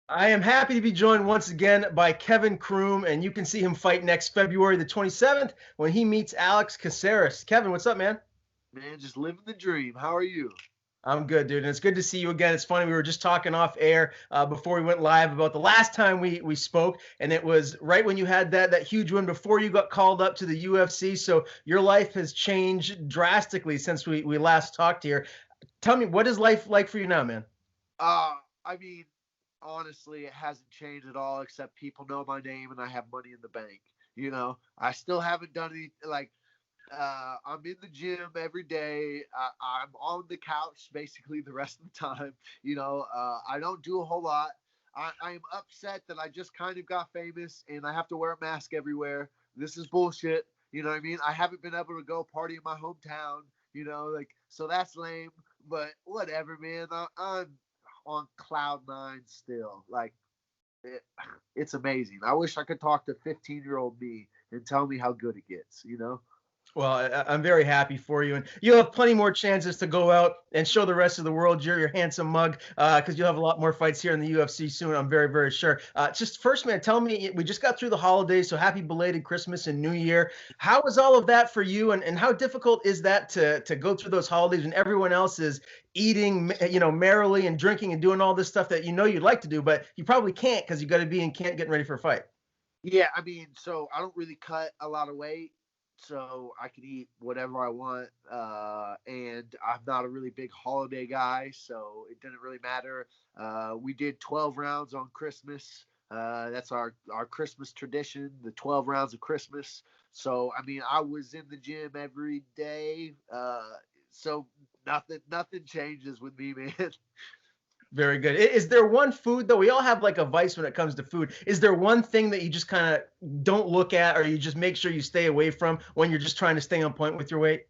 I am happy to be joined once again by Kevin Croom, and you can see him fight next February the 27th when he meets Alex Caceres. Kevin, what's up, man? Man, just living the dream. How are you? I'm good, dude, and it's good to see you again. It's funny, we were just talking off air before we went live about the last time we spoke, and it was right when you had that huge win before you got called up to the UFC. So your life has changed drastically since we last talked here. Tell me, what is life like for you now, man? Uh, I mean, honestly, it hasn't changed at all, except people know my name and I have money in the bank. I still haven't done any, I'm in the gym every day. I'm on the couch basically the rest of the time. I don't do a whole lot. I am upset that I just kind of got famous and I have to wear a mask everywhere. This is bullshit. You know what I mean? I haven't been able to go party in my hometown, so that's lame. But whatever, man. I'm on cloud nine still. It, it's amazing. I wish I could talk to 15-year-old me and tell me how good it gets. Well, I'm very happy for you, and you'll have plenty more chances to go out and show the rest of the world you're your handsome mug, because you'll have a lot more fights here in the UFC soon. I'm very, very sure. Just first, man, tell me, we just got through the holidays, so happy belated Christmas and New Year. How was all of that for you, and how difficult is that to go through those holidays when everyone else is eating, merrily and drinking and doing all this stuff that you'd like to do, but you probably can't because you got to be in camp getting ready for a fight. Yeah, I mean, so I don't really cut a lot of weight, so I can eat whatever I want. And I'm not a really big holiday guy, so it didn't really matter. We did 12 rounds on Christmas. That's our Christmas tradition, the 12 rounds of Christmas. So I mean, I was in the gym every day. So nothing changes with me, man. Very good. Is there one food though? We all have like a vice when it comes to food. Is there one thing that you just kind of don't look at, or you just make sure you stay away from when you're just trying to stay on point with your weight?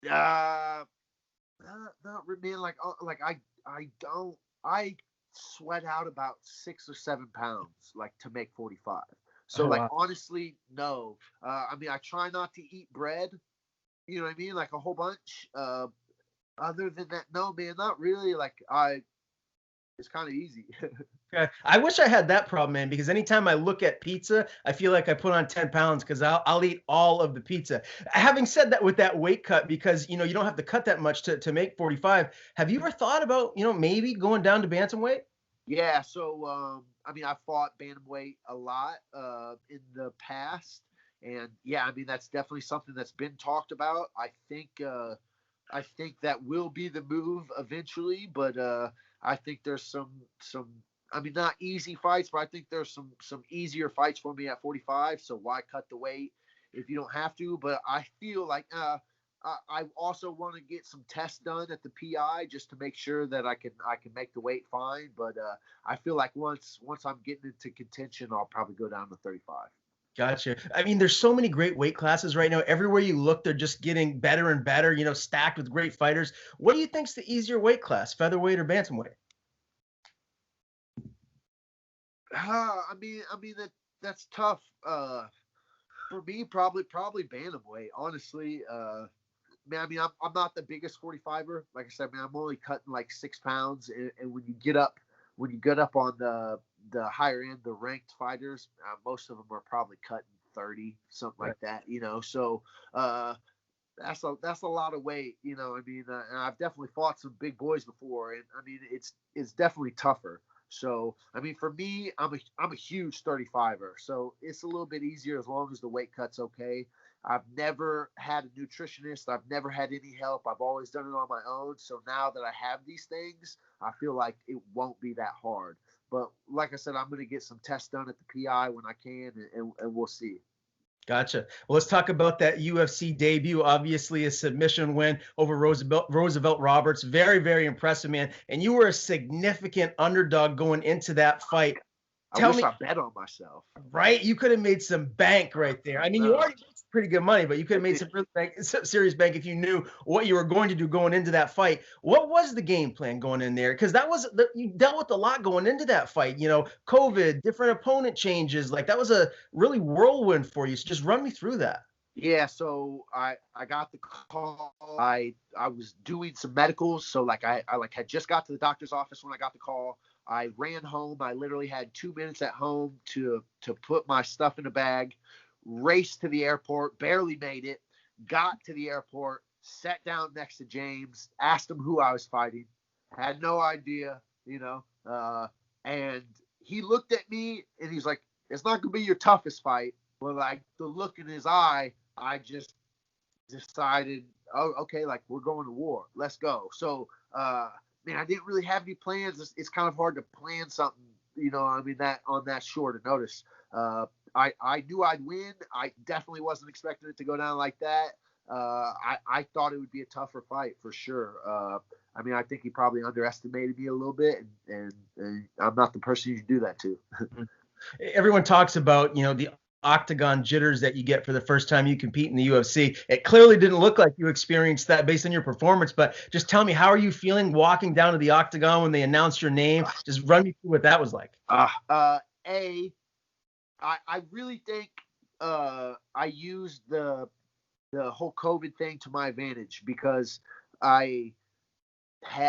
Uh, not really, man. I don't. I sweat out about 6 or 7 pounds, like to make 45. So Oh like wow. honestly, no. I mean, I try not to eat bread. You know what I mean? Like a whole bunch. Other than that, no, man, not really. It's kind of easy. Okay. I wish I had that problem, man, because anytime I look at pizza, I feel like I put on 10 pounds because I'll eat all of the pizza. Having said that, with that weight cut, because you don't have to cut that much to make 45, have you ever thought about, maybe going down to bantamweight? Yeah, so I mean, I fought bantamweight a lot in the past, and yeah, I mean that's definitely something that's been talked about. I think that will be the move eventually, but I think there's some. I mean, not easy fights, but I think there's some easier fights for me at 45. So why cut the weight if you don't have to? But I feel like I also want to get some tests done at the PI just to make sure that I can make the weight fine. But I feel like once I'm getting into contention, I'll probably go down to 35. Gotcha. I mean, there's so many great weight classes right now. Everywhere you look, they're just getting better and better, stacked with great fighters. What do you think's the easier weight class, featherweight or bantamweight? I mean that's tough. For me, probably bantamweight. Honestly, man, I mean, I'm not the biggest 45er. Like I said, man, I'm only cutting like 6 pounds. And when you get up on the higher end, the ranked fighters, most of them are probably cutting 30, something Right. like that. So uh, that's a lot of weight. I mean, and I've definitely fought some big boys before, and I mean, it's definitely tougher. So I mean, for me, I'm a huge 35er, so it's a little bit easier as long as the weight cut's okay. I've never had a nutritionist. I've never had any help. I've always done it on my own. So now that I have these things, I feel like it won't be that hard. But like I said, I'm going to get some tests done at the PI when I can, and we'll see. Gotcha. Well, let's talk about that UFC debut. Obviously, a submission win over Roosevelt Roberts. Very, very impressive, man. And you were a significant underdog going into that fight. I Tell wish me, I bet on myself. right? You could have made some bank right there. I mean, you No, already made some pretty good money, but you could I have made did. some really serious bank if you knew what you were going to do going into that fight. What was the game plan going in there? Because you dealt with a lot going into that fight. COVID, different opponent changes. Like that was a really whirlwind for you. So just run me through that. Yeah, so I got the call. I was doing some medicals, so like I like had just got to the doctor's office when I got the call. I ran home. I literally had 2 minutes at home to put my stuff in a bag, raced to the airport, barely made it, got to the airport, sat down next to James, asked him who I was fighting, had no idea, and he looked at me and he's like, "It's not gonna be your toughest fight." But like the look in his eye, I just decided, oh, okay, like we're going to war. Let's go. So, man, I didn't really have any plans. It's kind of hard to plan something, I mean, that on that short a notice. I knew I'd win. I definitely wasn't expecting it to go down like that. I thought it would be a tougher fight for sure. I mean, I think he probably underestimated me a little bit, and I'm not the person you do that to. Everyone talks about, the octagon jitters that you get for the first time you compete in the UFC. It clearly didn't look like you experienced that based on your performance, but just tell me, how are you feeling walking down to the octagon when they announced your name? Just run me through what that was like. I really think I used the whole COVID thing to my advantage because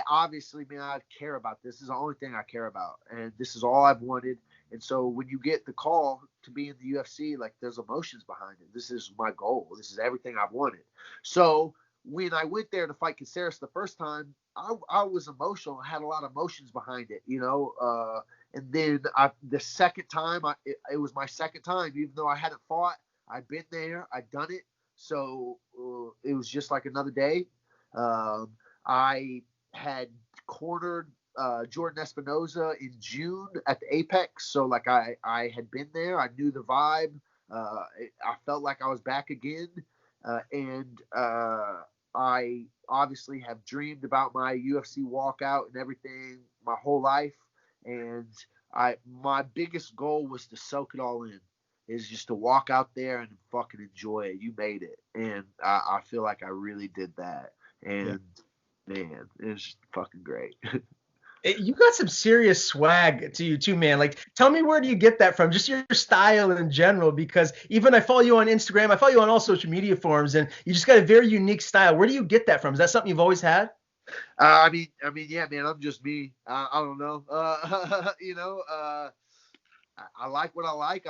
obviously, man, I care about this. This is the only thing I care about, and this is all I've wanted. And so when you get the call to be in the UFC, like there's emotions behind it. This is my goal. This is everything I've wanted. So when I went there to fight Caceres the first time, I was emotional. I had a lot of emotions behind it, and then the second time, it was my second time, even though I hadn't fought. I'd been there. I'd done it. So it was just like another day. I had cornered Jordan Espinoza in June at the Apex. So like I had been there. I knew the vibe. I felt like I was back again. And I obviously have dreamed about my UFC walkout and everything my whole life. And my biggest goal was to soak it all in. Is just to walk out there and fucking enjoy it. You made it. And I feel like I really did that. And man, it's fucking great. You got some serious swag to you too, man. Like, tell me, where do you get that from? Just your style in general, because even I follow you on Instagram, I follow you on all social media forums, and you just got a very unique style. Where do you get that from? Is that something you've always had? I mean, yeah, man, I'm just me. I don't know. I like what I like.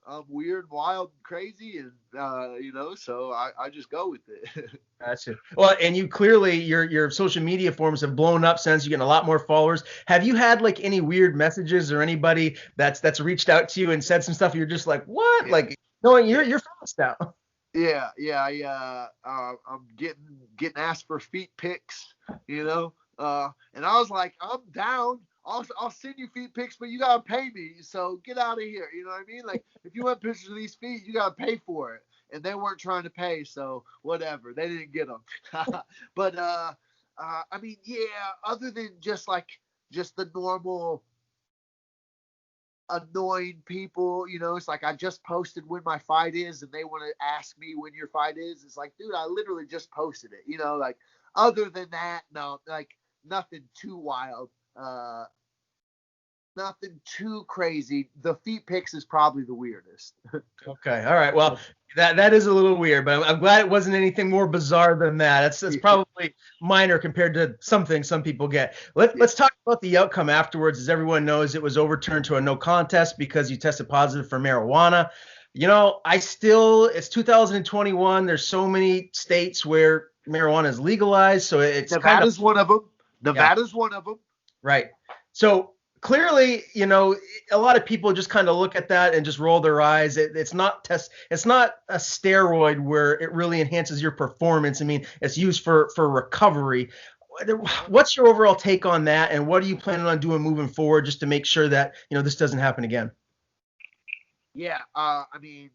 I'm weird, wild, crazy, and so I just go with it. Gotcha. Well, and you clearly, your social media forums have blown up since you're getting a lot more followers. Have you had like any weird messages or anybody that's reached out to you and said some stuff you're just like, what? Yeah. Like, knowing you're fast now. Yeah. I'm getting asked for feet pics, and I was like, I'm down. I'll send you feet pics, but you gotta pay me. So get out of here. You know what I mean? Like if you want pictures of these feet, you gotta pay for it. And they weren't trying to pay, so whatever. They didn't get them. But I mean, yeah. Other than just the normal annoying people, it's like I just posted when my fight is, and they want to ask me when your fight is. It's like, dude, I literally just posted it. Like other than that, no, like nothing too wild. Nothing too crazy. The feet pics is probably the weirdest. Okay. All right. Well, that is a little weird, but I'm glad it wasn't anything more bizarre than that. That's probably minor compared to something some people get. Let's talk about the outcome afterwards. As everyone knows, it was overturned to a no contest because you tested positive for marijuana. It's 2021. There's so many states where marijuana is legalized, so it's Nevada's one of them. Nevada's one of them. Right. So clearly, a lot of people just kind of look at that and just roll their eyes. It's not a steroid where it really enhances your performance. I mean, it's used for recovery. What's your overall take on that, and what are you planning on doing moving forward just to make sure that this doesn't happen again? Yeah, I mean,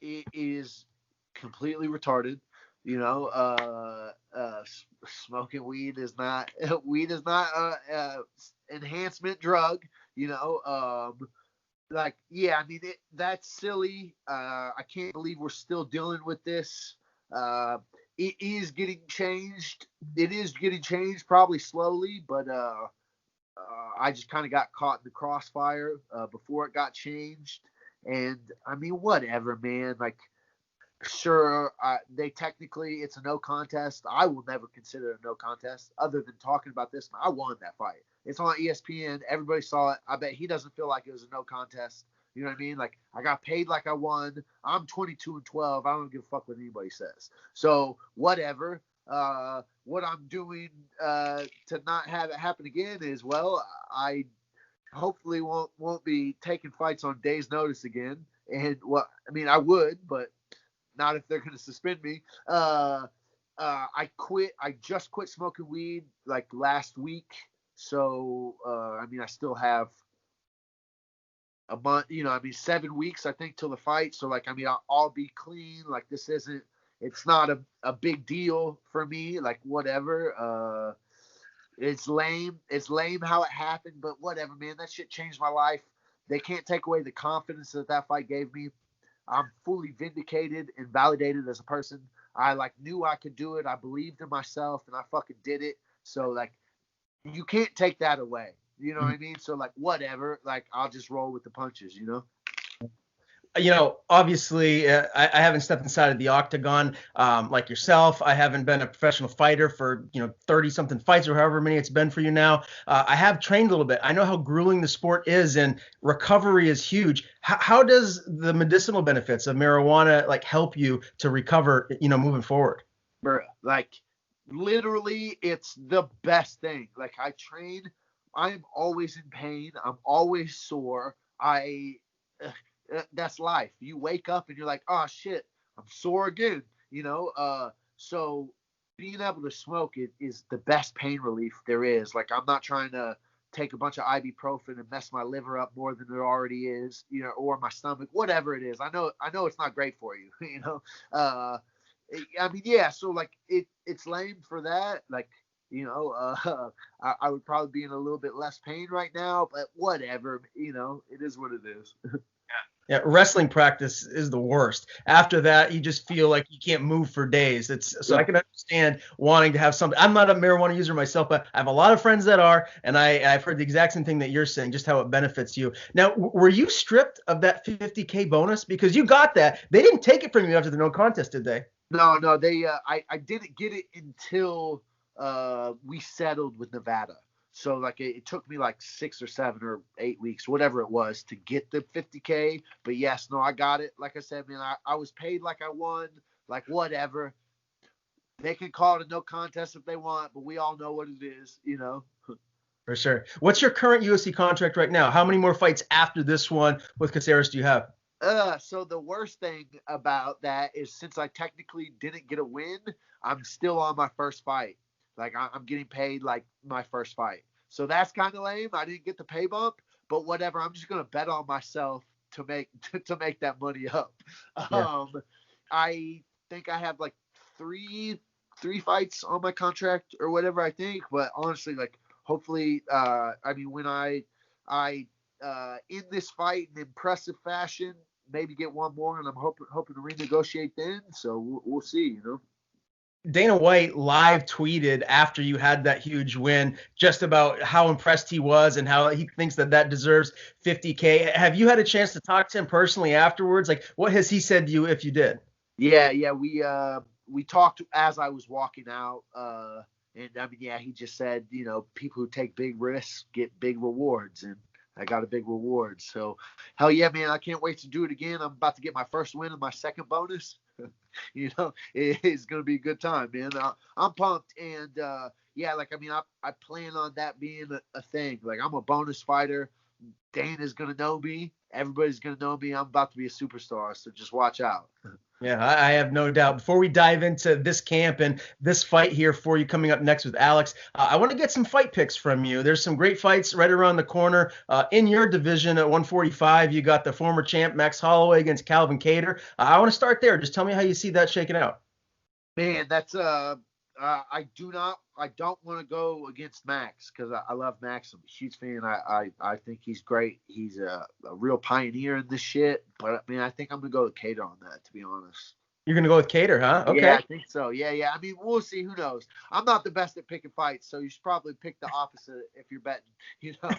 it is completely retarded. Smoking weed is not enhancement drug. I mean, that's silly. I can't believe we're still dealing with this. It is getting changed. It is getting changed, probably slowly, but I just kind of got caught in the crossfire before it got changed. And I mean, whatever, man. Like, Sure, they technically it's a no contest. I will never consider it a no contest. Other than talking about this, I won that fight. It's on ESPN. Everybody saw it. I bet he doesn't feel like it was a no contest. You know what I mean? Like I got paid like I won. I'm 22-12. I don't give a fuck what anybody says. So whatever. What I'm doing to not have it happen again is, well, I hopefully won't be taking fights on days notice again. And well, I mean I would, but not if they're going to suspend me. I quit. I just quit smoking weed like last week. So, I mean, I still have a month, 7 weeks, I think, till the fight. So, like, I mean, I'll be clean. Like, it's not a big deal for me. Like, whatever. It's lame. It's lame how it happened, but whatever, man. That shit changed my life. They can't take away the confidence that fight gave me. I'm fully vindicated and validated as a person. I knew I could do it. I believed in myself and I fucking did it. So like, you can't take that away. You know what I mean? So like, whatever, like I'll just roll with the punches, Obviously, I haven't stepped inside of the octagon like yourself. I haven't been a professional fighter for 30 something fights or however many it's been for you now. I have trained a little bit. I know how grueling the sport is, and recovery is huge. How does the medicinal benefits of marijuana like help you to recover, moving forward? Like literally, it's the best thing. Like I train, I am always in pain. I'm always sore. That's life. You wake up and you're like, oh shit, I'm sore again. So being able to smoke it is the best pain relief there is. Like I'm not trying to take a bunch of ibuprofen and mess my liver up more than it already is, or my stomach, whatever it is. I know it's not great for you, I mean, yeah. So like it's lame for that. Like, I would probably be in a little bit less pain right now, but whatever, it is what it is. Yeah, wrestling practice is the worst. After that, you just feel like you can't move for days. So I can understand wanting to have something. I'm not a marijuana user myself, but I have a lot of friends that are, and I've heard the exact same thing that you're saying, just how it benefits you. Now, were you stripped of that 50K bonus because you got that? They didn't take it from you after the no contest, did they? No, they. I didn't get it until we settled with Nevada. So like it took me like 6 or 7 or 8 weeks, whatever it was, to get the 50K. But yes, no, I got it. Like I said, man, I was paid like I won. Like whatever. They can call it a no contest if they want, but we all know what it is, For sure. What's your current UFC contract right now? How many more fights after this one with Caceres do you have? So the worst thing about that is since I technically didn't get a win, I'm still on my first fight. Like I'm getting paid like my first fight. So that's kind of lame. I didn't get the pay bump, but whatever. I'm just gonna bet on myself to make to make that money up. Yeah. I think I have like three fights on my contract or whatever. I think, but honestly, like hopefully, I mean when I in this fight in impressive fashion, maybe get one more, and I'm hoping to renegotiate then. So we'll see, Dana White live tweeted after you had that huge win just about how impressed he was and how he thinks that deserves 50K. Have you had a chance to talk to him personally afterwards? Like, what has he said to you if you did? Yeah, we talked as I was walking out, and I mean, yeah, he just said, people who take big risks get big rewards, and I got a big reward. So, hell yeah, man, I can't wait to do it again. I'm about to get my first win and my second bonus. It's gonna be a good time, man. I'm pumped, and yeah, like I mean, I plan on that being a thing. Like I'm a bonus fighter. Dana's gonna know me. Everybody's gonna know me. I'm about to be a superstar, so just watch out. Yeah, I have no doubt. Before we dive into this camp and this fight here for you coming up next with Alex, I want to get some fight picks from you. There's some great fights right around the corner. In your division at 145, you got the former champ Max Holloway against Calvin Kattar. I want to start there. Just tell me how you see that shaking out. Man, that's I don't want to go against Max because I love Max. I'm a huge fan. I think he's great. He's a real pioneer in this shit. But I mean, I think I'm gonna go with Kattar on that, to be honest. You're gonna go with Cater, huh? Yeah, Okay. I think so. Yeah. I mean, we'll see. Who knows? I'm not the best at picking fights, so you should probably pick the opposite if you're betting. You know.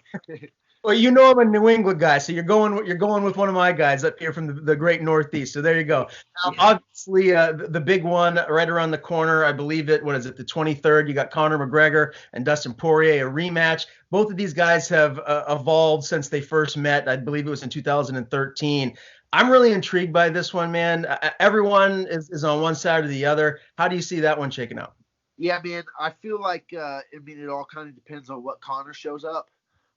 Well, you know I'm a New England guy, so you're going with one of my guys up here from the great Northeast. So there you go. Yeah. Obviously, the big one right around the corner, I believe it. What is it? The 23rd. You got Conor McGregor and Dustin Poirier, a rematch. Both of these guys have evolved since they first met. I believe it was in 2013. I'm really intrigued by this one, man. Everyone is on one side or the other. How do you see that one shaking out? Yeah, man. I feel like I mean, it all kind of depends on what Connor shows up.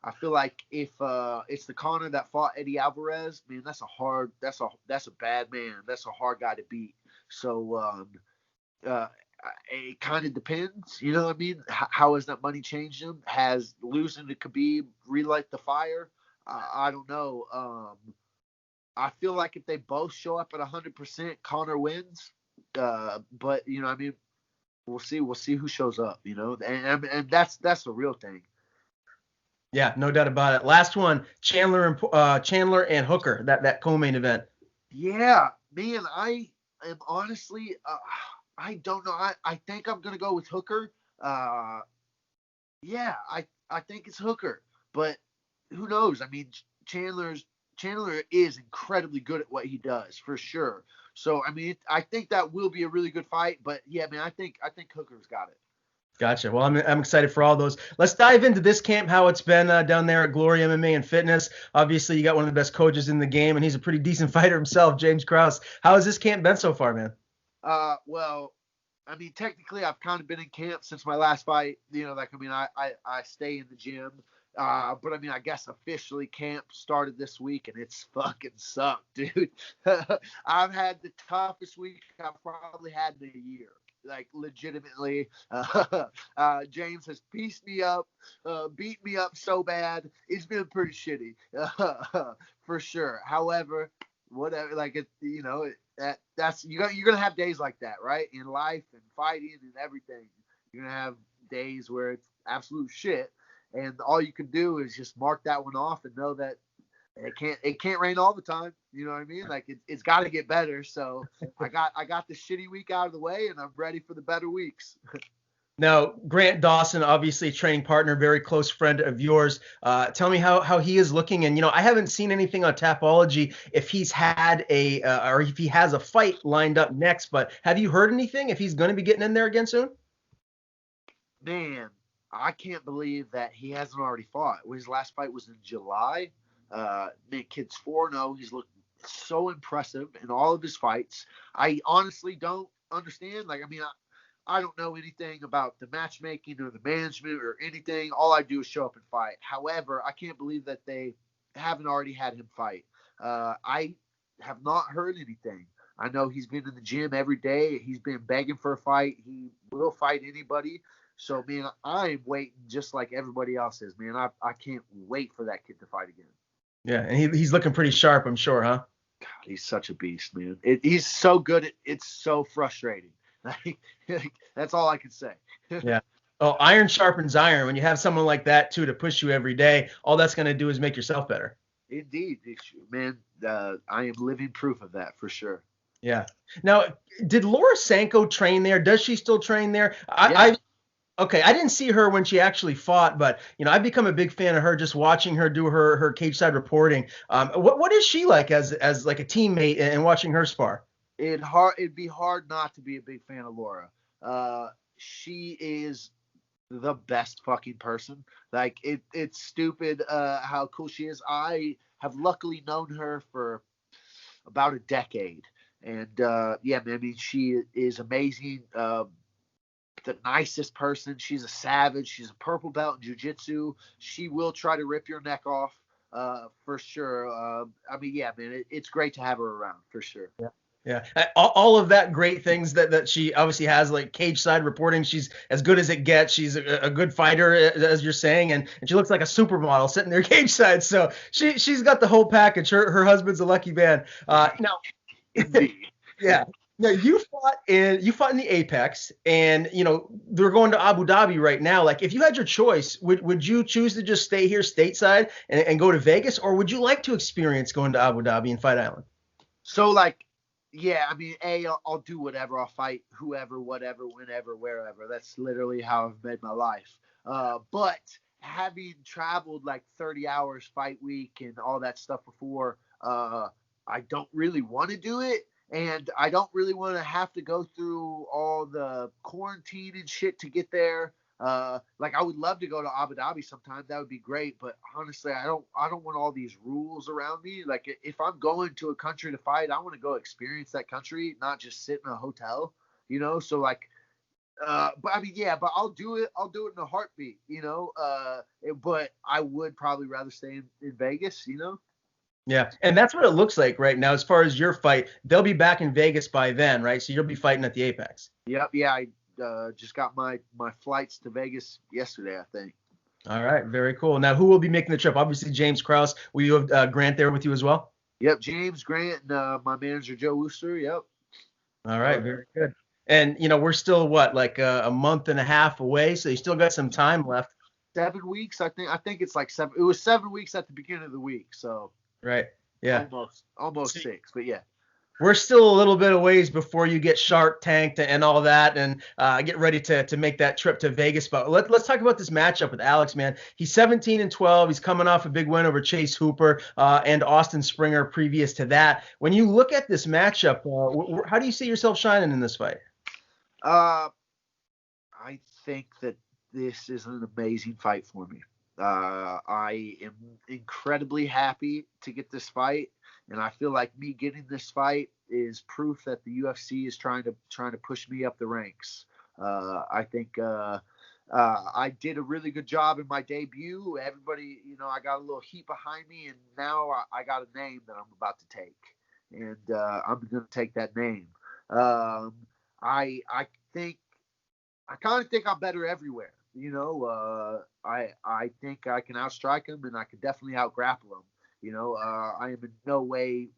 I feel like if it's the Connor that fought Eddie Alvarez, man, that's a bad man. That's a hard guy to beat. So uh, it kind of depends. You know what I mean? How has that money changed him? Has losing to Khabib relight the fire? I don't know. I feel like if they both show up at 100%, Connor wins. But you know, I mean, we'll see. We'll see who shows up. You know, and that's the real thing. Yeah, no doubt about it. Last one, Chandler and Hooker, that co-main event. Yeah, man. I am honestly, I don't know. I think I'm gonna go with Hooker. Yeah, I think it's Hooker, but who knows? I mean, Chandler is incredibly good at what he does for sure. So I mean, I think that will be a really good fight. But yeah, man, I think Hooker's got it. Gotcha. Well, I'm excited for all those. Let's dive into this camp, how it's been down there at Glory MMA and Fitness. Obviously, you got one of the best coaches in the game, and he's a pretty decent fighter himself, James Krause. How has this camp been so far, man? Well, I mean, technically, I've kind of been in camp since my last fight. You know, like I mean, I stay in the gym. But I mean, I guess officially camp started this week, and it's fucking sucked, dude. I've had the toughest week I've probably had in a year. Like legitimately, James has pieced me up, beat me up so bad. It's been pretty shitty, for sure. However, whatever, like it, you know, that's you're gonna have days like that, right? In life and fighting and everything, you're gonna have days where it's absolute shit, and all you can do is just mark that one off and know that it can't rain all the time. You know what I mean? Like it's got to get better. So I got the shitty week out of the way, and I'm ready for the better weeks. Now, Grant Dawson, obviously a training partner, very close friend of yours. Tell me how he is looking. And, I haven't seen anything on Tapology if he's had or if he has a fight lined up next, but have you heard anything if he's going to be getting in there again soon? Man, I can't believe that he hasn't already fought. His last fight was in July. The kid's 4-0. He's looked so impressive in all of his fights. I honestly don't understand. Like, I mean, I don't know anything about the matchmaking or the management or anything. All I do is show up and fight. However, I can't believe that they haven't already had him fight. I have not heard anything. I know he's been in the gym every day. He's been begging for a fight. He will fight anybody. So, man, I'm waiting just like everybody else is, man. I can't wait for that kid to fight again. Yeah, and he's looking pretty sharp, I'm sure, huh? God, he's such a beast, man. He's so good. It's so frustrating. Like, that's all I can say. Yeah. Oh, iron sharpens iron. When you have someone like that, too, to push you every day, all that's going to do is make yourself better. Indeed, man. I am living proof of that for sure. Yeah. Now, did Laura Sanko train there? Does she still train there? Yeah. Okay, I didn't see her when she actually fought, but I've become a big fan of her just watching her do her cage side reporting. What is she like as like a teammate and watching her spar? It'd be hard not to be a big fan of Laura. She is the best fucking person. Like it's stupid how cool she is. I have luckily known her for about a decade, and yeah, man, I mean, she is amazing. The nicest person. She's a savage. She's a purple belt in jiu-jitsu. She will try to rip your neck off, for sure. I mean, yeah, man, it's great to have her around for sure. Yeah. Yeah, all of that great things that she obviously has, like cage side reporting. She's as good as it gets. She's a good fighter, as you're saying, and she looks like a supermodel sitting there cage side. So she's got the whole package. Her husband's a lucky man. Now, yeah. Now you fought in the Apex, and they're going to Abu Dhabi right now. Like, if you had your choice, would you choose to just stay here stateside and go to Vegas, or would you like to experience going to Abu Dhabi and Fight Island? So, like, Yeah, I mean, I'll do whatever. I'll fight whoever, whatever, whenever, wherever. That's literally how I've made my life. But having traveled like 30 hours fight week and all that stuff before, I don't really want to do it. And I don't really want to have to go through all the quarantine and shit to get there. Like I would love to go to Abu Dhabi sometime. That would be great. But honestly, I don't want all these rules around me. Like if I'm going to a country to fight, I want to go experience that country, not just sit in a hotel. So like, but I mean, yeah, but I'll do it. I'll do it in a heartbeat. But I would probably rather stay in Vegas. Yeah, and that's what it looks like right now as far as your fight. They'll be back in Vegas by then, right? So you'll be fighting at the Apex. Yep. Yeah. I just got my flights to Vegas yesterday, I think. All right, very cool. Now, who will be making the trip? Obviously, James Krause. Will you have Grant there with you as well? Yep. James Grant and my manager Joe Wooster. Yep. All right, very good. And we're still what, like a month and a half away, so you still got some time left. 7 weeks, I think. I think it's like 7. It was 7 weeks at the beginning of the week, so Right. Yeah. almost 6, but yeah. We're still a little bit of ways before you get Shark Tanked and all that, and get ready to make that trip to Vegas. But let's talk about this matchup with Alex, man. He's 17-12. He's coming off a big win over Chase Hooper and Austin Springer previous to that. When you look at this matchup, how do you see yourself shining in this fight? I think that this is an amazing fight for me. I am incredibly happy to get this fight, and I feel like me getting this fight is proof that the UFC is trying to push me up the ranks. I think I did a really good job in my debut. Everybody, I got a little heat behind me, and now I got a name that I'm about to take, and I'm going to take that name. I kind of think I'm better everywhere. I think I can outstrike him, and I can definitely outgrapple him. I am in no way,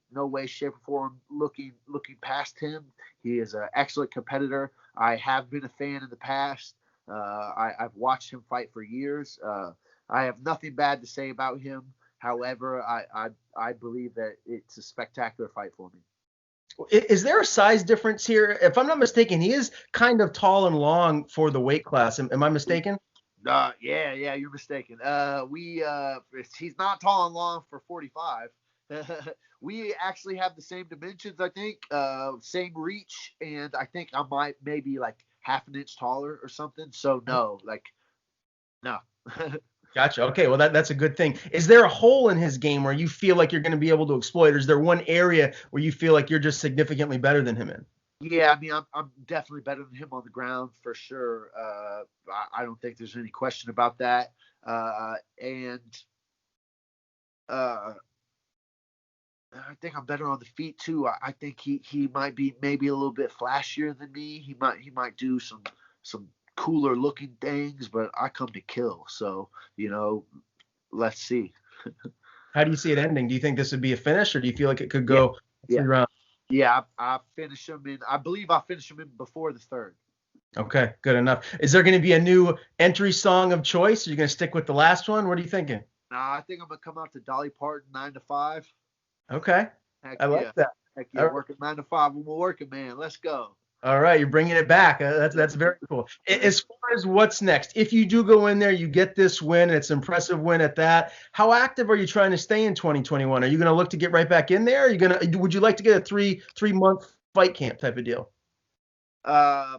shape, or form looking past him. He is an excellent competitor. I have been a fan in the past. I've watched him fight for years. I have nothing bad to say about him. However, I believe that it's a spectacular fight for me. Is there a size difference here? If I'm not mistaken, he is kind of tall and long for the weight class. Am I mistaken? Yeah, you're mistaken. He's not tall and long for 45. We actually have the same dimensions, I think, same reach, and I think I might maybe like half an inch taller or something. So no. Gotcha. Okay, well that's a good thing. Is there a hole in his game where you feel like you're going to be able to exploit? Or is there one area where you feel like you're just significantly better than him in? Yeah, I mean, I'm definitely better than him on the ground for sure. I don't think there's any question about that. And I think I'm better on the feet too. I think he might be maybe a little bit flashier than me. He might do some cooler looking things, but I come to kill. So, let's see. How do you see it ending? Do you think this would be a finish, or do you feel like it could go 3 rounds? Yeah, I finish him I believe I finish him in before the third. Okay, good enough. Is there going to be a new entry song of choice? Are you going to stick with the last one? What are you thinking? Nah, I think I'm going to come out to Dolly Parton 9 to 5. Okay. I like that. Heck yeah, working 9 to 5. I'm a working man. Let's go. All right, you're bringing it back. That's very cool. As far as what's next, if you do go in there, you get this win, and it's an impressive win at that. How active are you trying to stay in 2021? Are you going to look to get right back in there? Would you like to get a three-month fight camp type of deal? I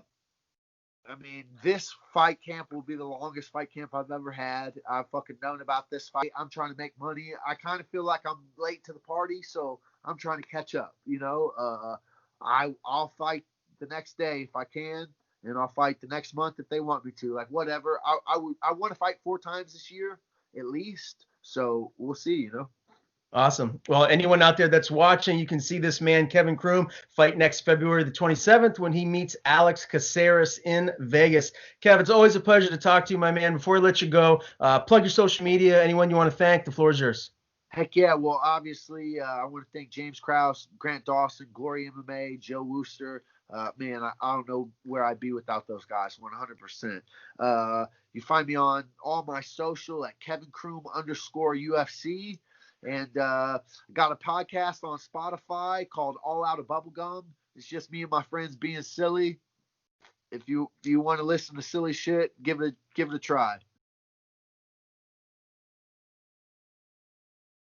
mean, this fight camp will be the longest fight camp I've ever had. I've fucking known about this fight. I'm trying to make money. I kind of feel like I'm late to the party, so I'm trying to catch up. I'll fight the next day if I can, and I'll fight the next month if they want me to. Like whatever. I want to fight 4 times this year at least. So we'll see. Awesome. Well, anyone out there that's watching, you can see this man, Kevin Croom, fight next February the 27th when he meets Alex Caceres in Vegas. Kev, it's always a pleasure to talk to you, my man. Before I let you go, plug your social media. Anyone you want to thank, the floor is yours. Heck yeah. Well, obviously, I want to thank James Krause, Grant Dawson, Glory MMA, Joe Wooster. Man, I don't know where I'd be without those guys, 100%. You find me on all my social at Kevin Croom _UFC. And got a podcast on Spotify called All Out of Bubblegum. It's just me and my friends being silly. If you want to listen to silly shit, give it a try.